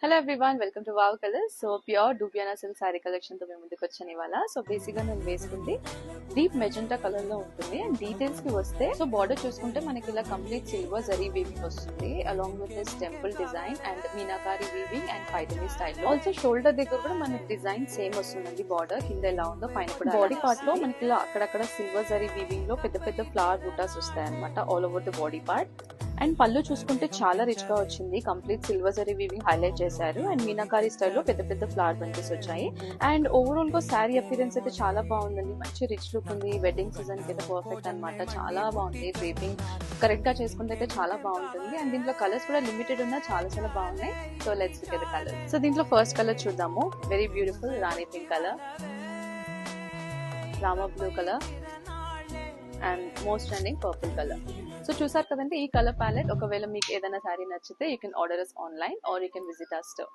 Hello everyone, welcome to Wow Colours. So pure dupioni silk sari collection తో మేము ముందుకు వచ్చాను ఇవాళ. సో బేసిక్ గా నేను వేసుకుంది డీప్ మెజెంటా కలర్ లో ఉంటుంది. అండ్ డీటెయిల్స్ కి వస్తే, సో బార్డర్ చూసుకుంటే మనకి ఇలా కంప్లీట్ సిల్వర్ జరీ వీవింగ్ వస్తుంది, along with this temple design and meenakari weaving and Paithani style లో. ఆల్సో షోల్డర్ దగ్గర కూడా మనకి డిజైన్ సేమ్ వస్తుందండి. బార్డర్ కింద ఎలా ఉందో పైన కూడా. బాడీ పార్ట్ లో మనకి ఇలా అక్కడక్కడ సిల్వర్ జరీ వీవింగ్ లో పెద్ద పెద్ద ఫ్లవర్ బూటాస్ వస్తాయి అనమాట all over the body part. And పళ్ళు చూసుకుంటే చాలా రిచ్ గా వచ్చింది. Complete silver zari weaving highlight చేశారు అండ్ మీనాకారి స్టైల్లో పెద్ద పెద్ద ఫ్లవర్ బంచెస్ వచ్చాయి. అండ్ ఓవరాల్ గా శారీ అపిరెన్స్ అయితే చాలా బాగుందండి. మంచి రిచ్ లుక్ ఉంది. వెడ్డింగ్ సీజన్ కి అయితే పర్ఫెక్ట్ అనమాట. చాలా బాగుంది. డ్రేపింగ్ కరెక్ట్ గా చేసుకుంటే అయితే చాలా బాగుంటుంది. అండ్ దీంట్లో కలర్స్ కూడా లిమిటెడ్ ఉన్నా చాలా చాలా బాగున్నాయి. So let's look at the colour. So దీంట్లో ఫస్ట్ కలర్ చూద్దాము. Very beautiful Rani pink colour, Rama blue colour and most trending purple colour. So చూసారు కదండి ఈ కలర్ ప్యాలెట్. ఒకవేళ మీకు ఏదైనా శారీ నచ్చితే you can order us online or you can visit our store.